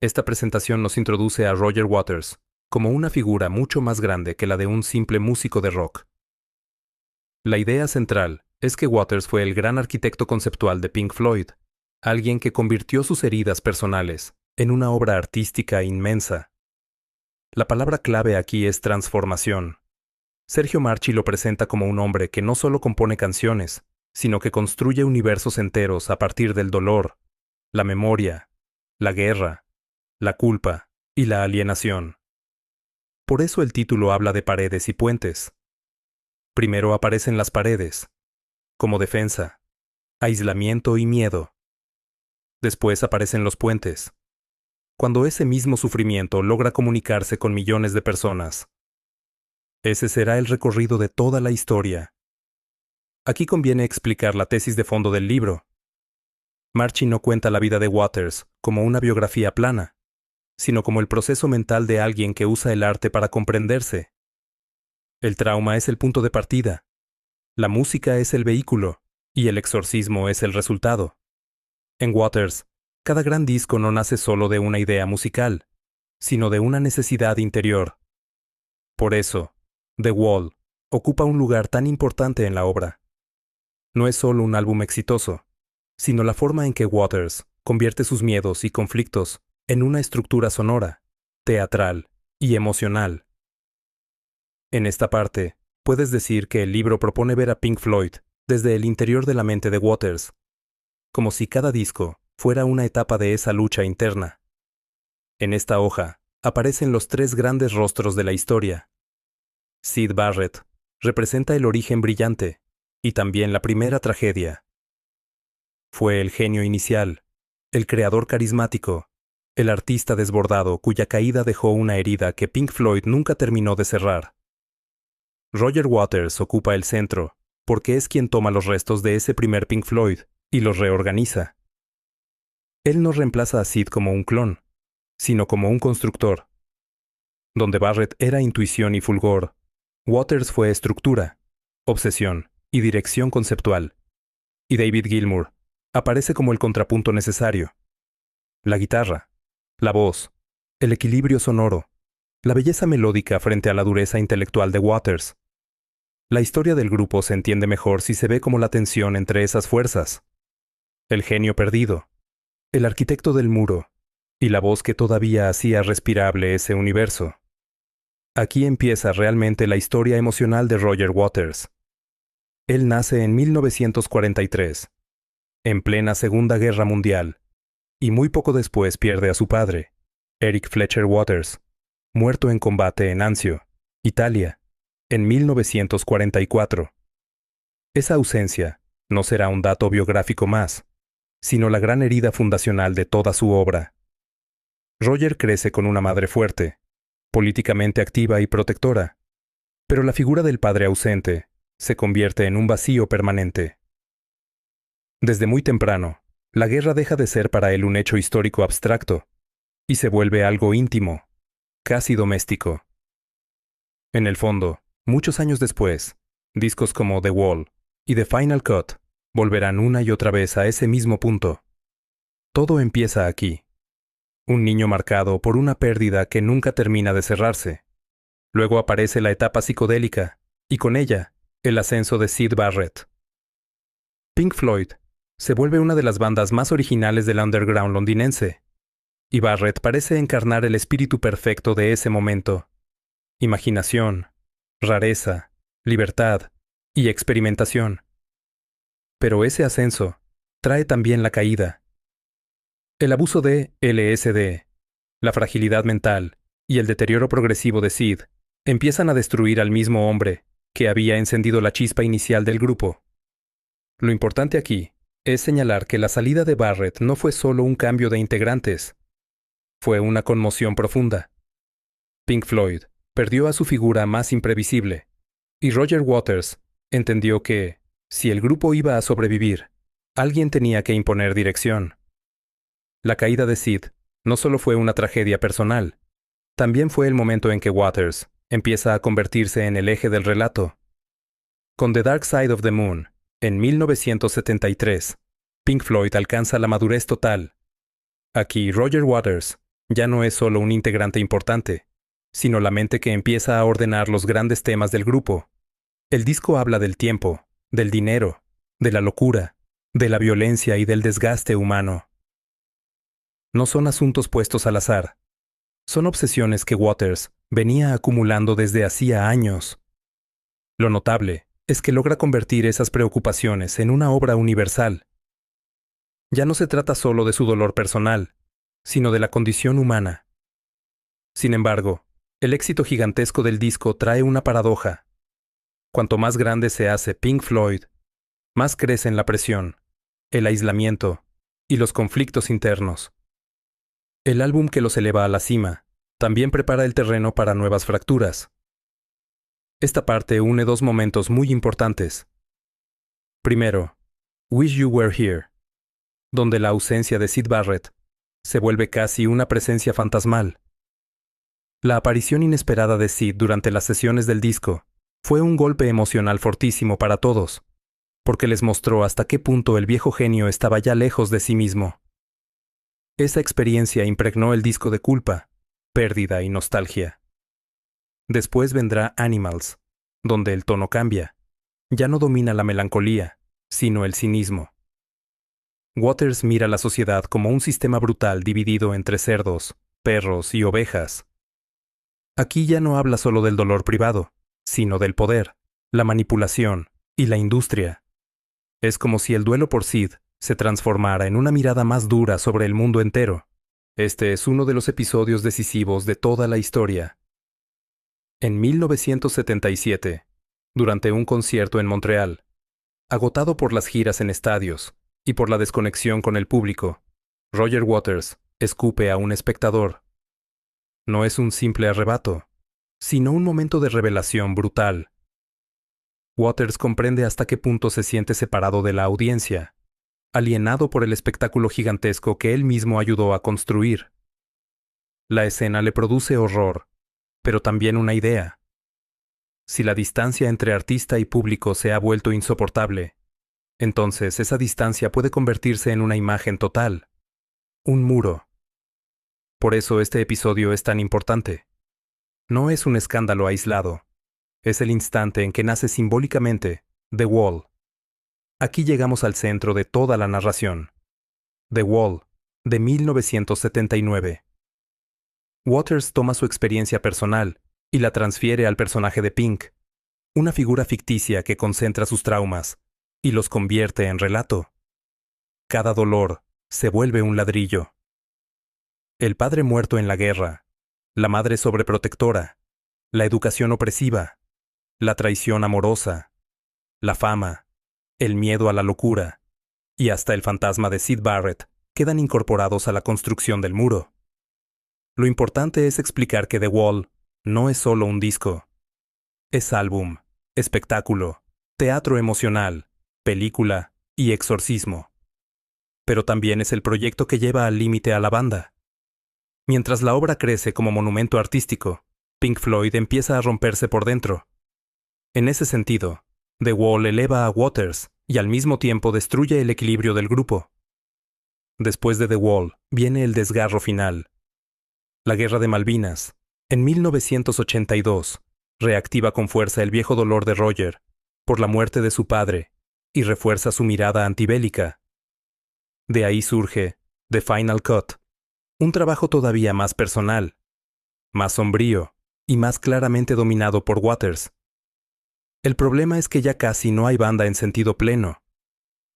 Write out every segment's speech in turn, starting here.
Esta presentación nos introduce a Roger Waters como una figura mucho más grande que la de un simple músico de rock. La idea central es que Waters fue el gran arquitecto conceptual de Pink Floyd, alguien que convirtió sus heridas personales en una obra artística inmensa. La palabra clave aquí es transformación. Sergio Marchi lo presenta como un hombre que no solo compone canciones, sino que construye universos enteros a partir del dolor, la memoria, la guerra, la culpa y la alienación. Por eso el título habla de paredes y puentes. Primero aparecen las paredes, como defensa, aislamiento y miedo. Después aparecen los puentes, cuando ese mismo sufrimiento logra comunicarse con millones de personas. Ese será el recorrido de toda la historia. Aquí conviene explicar la tesis de fondo del libro. Marchi no cuenta la vida de Waters como una biografía plana, sino como el proceso mental de alguien que usa el arte para comprenderse. El trauma es el punto de partida, la música es el vehículo, y el exorcismo es el resultado. En Waters, cada gran disco no nace solo de una idea musical, sino de una necesidad interior. Por eso, The Wall ocupa un lugar tan importante en la obra. No es solo un álbum exitoso, sino la forma en que Waters convierte sus miedos y conflictos en una estructura sonora, teatral y emocional. En esta parte, puedes decir que el libro propone ver a Pink Floyd desde el interior de la mente de Waters, como si cada disco fuera una etapa de esa lucha interna. En esta hoja aparecen los tres grandes rostros de la historia. Syd Barrett representa el origen brillante y también la primera tragedia. Fue el genio inicial, el creador carismático, el artista desbordado cuya caída dejó una herida que Pink Floyd nunca terminó de cerrar. Roger Waters ocupa el centro porque es quien toma los restos de ese primer Pink Floyd y los reorganiza. Él no reemplaza a Syd como un clon, sino como un constructor. Donde Barrett era intuición y fulgor, Waters fue estructura, obsesión y dirección conceptual. Y David Gilmour aparece como el contrapunto necesario. La guitarra, la voz, el equilibrio sonoro, la belleza melódica frente a la dureza intelectual de Waters. La historia del grupo se entiende mejor si se ve como la tensión entre esas fuerzas. El genio perdido, el arquitecto del muro, y la voz que todavía hacía respirable ese universo. Aquí empieza realmente la historia emocional de Roger Waters. Él nace en 1943, en plena Segunda Guerra Mundial, y muy poco después pierde a su padre, Eric Fletcher Waters, muerto en combate en Anzio, Italia, en 1944. Esa ausencia no será un dato biográfico más, sino la gran herida fundacional de toda su obra. Roger crece con una madre fuerte, políticamente activa y protectora, pero la figura del padre ausente se convierte en un vacío permanente. Desde muy temprano, la guerra deja de ser para él un hecho histórico abstracto y se vuelve algo íntimo, casi doméstico. En el fondo, muchos años después, discos como The Wall y The Final Cut volverán una y otra vez a ese mismo punto. Todo empieza aquí. Un niño marcado por una pérdida que nunca termina de cerrarse. Luego aparece la etapa psicodélica, y con ella, el ascenso de Syd Barrett. Pink Floyd se vuelve una de las bandas más originales del underground londinense, y Barrett parece encarnar el espíritu perfecto de ese momento. Imaginación, rareza, libertad y experimentación. Pero ese ascenso trae también la caída. El abuso de LSD, la fragilidad mental y el deterioro progresivo de Syd empiezan a destruir al mismo hombre que había encendido la chispa inicial del grupo. Lo importante aquí es señalar que la salida de Barrett no fue solo un cambio de integrantes, fue una conmoción profunda. Pink Floyd perdió a su figura más imprevisible, y Roger Waters entendió que, si el grupo iba a sobrevivir, alguien tenía que imponer dirección. La caída de Syd no solo fue una tragedia personal, también fue el momento en que Waters empieza a convertirse en el eje del relato. Con The Dark Side of the Moon, en 1973, Pink Floyd alcanza la madurez total. Aquí Roger Waters Ya no es solo un integrante importante, sino la mente que empieza a ordenar los grandes temas del grupo. El disco habla del tiempo, del dinero, de la locura, de la violencia y del desgaste humano. No son asuntos puestos al azar. Son obsesiones que Waters venía acumulando desde hacía años. Lo notable es que logra convertir esas preocupaciones en una obra universal. Ya no se trata solo de su dolor personal, sino de la condición humana. Sin embargo, el éxito gigantesco del disco trae una paradoja. Cuanto más grande se hace Pink Floyd, más crecen la presión, el aislamiento y los conflictos internos. El álbum que los eleva a la cima también prepara el terreno para nuevas fracturas. Esta parte une dos momentos muy importantes. Primero, Wish You Were Here, donde la ausencia de Syd Barrett se vuelve casi una presencia fantasmal. La aparición inesperada de Syd durante las sesiones del disco fue un golpe emocional fortísimo para todos, porque les mostró hasta qué punto el viejo genio estaba ya lejos de sí mismo. Esa experiencia impregnó el disco de culpa, pérdida y nostalgia. Después vendrá Animals, donde el tono cambia. Ya no domina la melancolía, sino el cinismo. Waters mira la sociedad como un sistema brutal dividido entre cerdos, perros y ovejas. Aquí ya no habla solo del dolor privado, sino del poder, la manipulación y la industria. Es como si el duelo por Syd se transformara en una mirada más dura sobre el mundo entero. Este es uno de los episodios decisivos de toda la historia. En 1977, durante un concierto en Montreal, agotado por las giras en estadios y por la desconexión con el público, Roger Waters escupe a un espectador. No es un simple arrebato, sino un momento de revelación brutal. Waters comprende hasta qué punto se siente separado de la audiencia, alienado por el espectáculo gigantesco que él mismo ayudó a construir. La escena le produce horror, pero también una idea. Si la distancia entre artista y público se ha vuelto insoportable, entonces esa distancia puede convertirse en una imagen total, un muro. Por eso este episodio es tan importante. No es un escándalo aislado, es el instante en que nace simbólicamente The Wall. Aquí llegamos al centro de toda la narración. The Wall, de 1979. Waters toma su experiencia personal y la transfiere al personaje de Pink, una figura ficticia que concentra sus traumas y los convierte en relato. Cada dolor se vuelve un ladrillo. El padre muerto en la guerra, la madre sobreprotectora, la educación opresiva, la traición amorosa, la fama, el miedo a la locura y hasta el fantasma de Syd Barrett quedan incorporados a la construcción del muro. Lo importante es explicar que The Wall no es solo un disco. Es álbum, espectáculo, teatro emocional, película y exorcismo. Pero también es el proyecto que lleva al límite a la banda. Mientras la obra crece como monumento artístico, Pink Floyd empieza a romperse por dentro. En ese sentido, The Wall eleva a Waters y al mismo tiempo destruye el equilibrio del grupo. Después de The Wall viene el desgarro final. La Guerra de Malvinas, en 1982, reactiva con fuerza el viejo dolor de Roger por la muerte de su padre y refuerza su mirada antibélica. De ahí surge The Final Cut, un trabajo todavía más personal, más sombrío y más claramente dominado por Waters. El problema es que ya casi no hay banda en sentido pleno.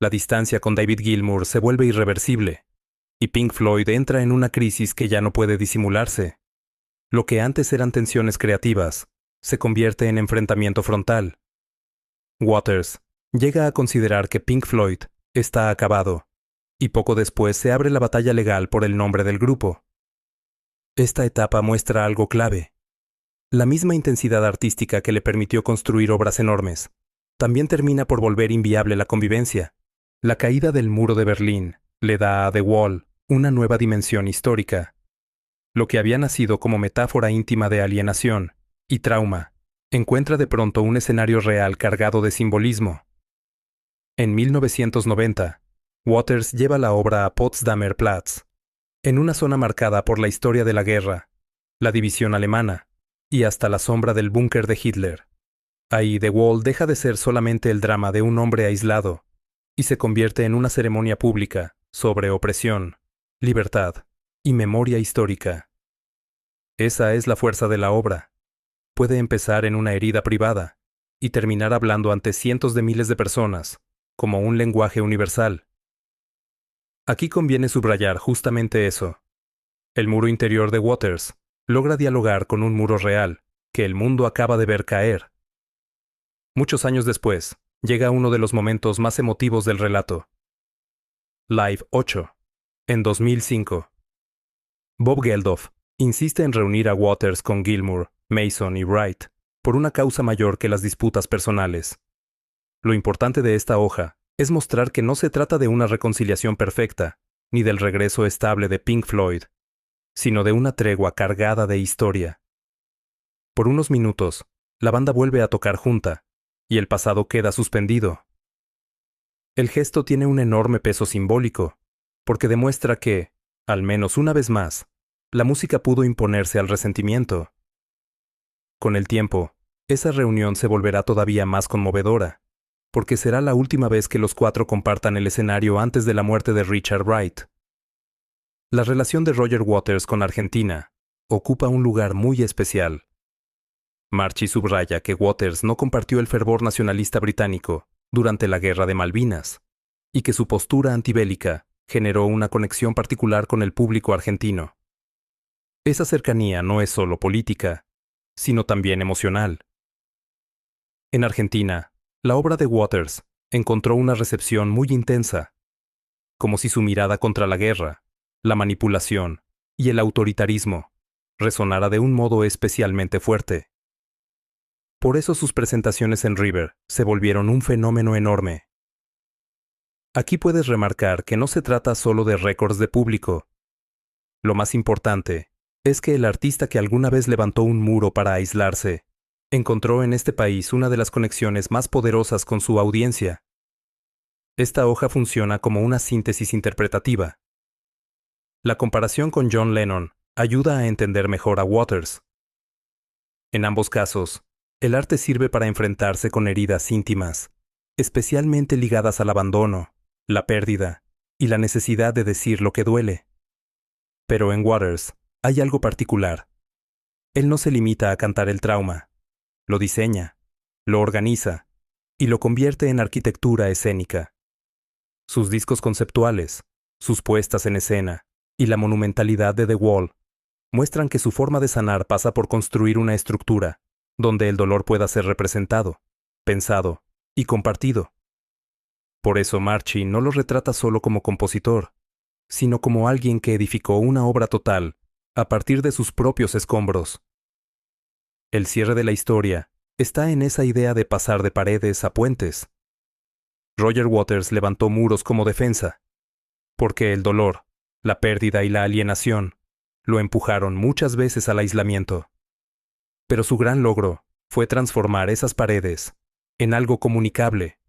La distancia con David Gilmour se vuelve irreversible, y Pink Floyd entra en una crisis que ya no puede disimularse. Lo que antes eran tensiones creativas, se convierte en enfrentamiento frontal. Waters llega a considerar que Pink Floyd está acabado, y poco después se abre la batalla legal por el nombre del grupo. Esta etapa muestra algo clave. La misma intensidad artística que le permitió construir obras enormes, también termina por volver inviable la convivencia. La caída del muro de Berlín le da a The Wall una nueva dimensión histórica. Lo que había nacido como metáfora íntima de alienación y trauma, encuentra de pronto un escenario real cargado de simbolismo. En 1990, Waters lleva la obra a Potsdamer Platz, en una zona marcada por la historia de la guerra, la división alemana y hasta la sombra del búnker de Hitler. Ahí The Wall deja de ser solamente el drama de un hombre aislado y se convierte en una ceremonia pública sobre opresión, libertad y memoria histórica. Esa es la fuerza de la obra. Puede empezar en una herida privada y terminar hablando ante cientos de miles de personas, como un lenguaje universal. Aquí conviene subrayar justamente eso. El muro interior de Waters logra dialogar con un muro real que el mundo acaba de ver caer. Muchos años después, llega uno de los momentos más emotivos del relato. Live 8, en 2005. Bob Geldof insiste en reunir a Waters con Gilmour, Mason y Wright por una causa mayor que las disputas personales. Lo importante de esta hoja es mostrar que no se trata de una reconciliación perfecta, ni del regreso estable de Pink Floyd, sino de una tregua cargada de historia. Por unos minutos, la banda vuelve a tocar junta, y el pasado queda suspendido. El gesto tiene un enorme peso simbólico, porque demuestra que, al menos una vez más, la música pudo imponerse al resentimiento. Con el tiempo, esa reunión se volverá todavía más conmovedora, porque será la última vez que los cuatro compartan el escenario antes de la muerte de Richard Wright. La relación de Roger Waters con Argentina ocupa un lugar muy especial. Marchi subraya que Waters no compartió el fervor nacionalista británico durante la Guerra de Malvinas, y que su postura antibélica generó una conexión particular con el público argentino. Esa cercanía no es solo política, sino también emocional. En Argentina, la obra de Waters encontró una recepción muy intensa, como si su mirada contra la guerra, la manipulación y el autoritarismo resonara de un modo especialmente fuerte. Por eso sus presentaciones en River se volvieron un fenómeno enorme. Aquí puedes remarcar que no se trata solo de récords de público. Lo más importante es que el artista que alguna vez levantó un muro para aislarse, encontró en este país una de las conexiones más poderosas con su audiencia. Esta hoja funciona como una síntesis interpretativa. La comparación con John Lennon ayuda a entender mejor a Waters. En ambos casos, el arte sirve para enfrentarse con heridas íntimas, especialmente ligadas al abandono, la pérdida y la necesidad de decir lo que duele. Pero en Waters hay algo particular. Él no se limita a cantar el trauma. Lo diseña, lo organiza y lo convierte en arquitectura escénica. Sus discos conceptuales, sus puestas en escena y la monumentalidad de The Wall muestran que su forma de sanar pasa por construir una estructura donde el dolor pueda ser representado, pensado y compartido. Por eso Marchi no lo retrata solo como compositor, sino como alguien que edificó una obra total a partir de sus propios escombros. El cierre de la historia está en esa idea de pasar de paredes a puentes. Roger Waters levantó muros como defensa, porque el dolor, la pérdida y la alienación lo empujaron muchas veces al aislamiento. Pero su gran logro fue transformar esas paredes en algo comunicable.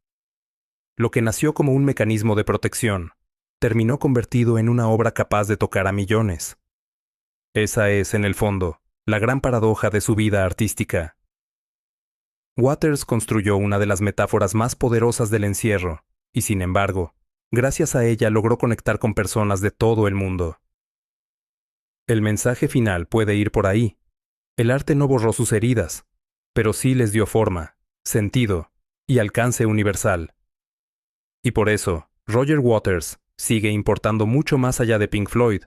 Lo que nació como un mecanismo de protección terminó convertido en una obra capaz de tocar a millones. Esa es, en el fondo, la gran paradoja de su vida artística. Waters construyó una de las metáforas más poderosas del encierro, y sin embargo, gracias a ella logró conectar con personas de todo el mundo. El mensaje final puede ir por ahí. El arte no borró sus heridas, pero sí les dio forma, sentido y alcance universal. Y por eso, Roger Waters sigue importando mucho más allá de Pink Floyd.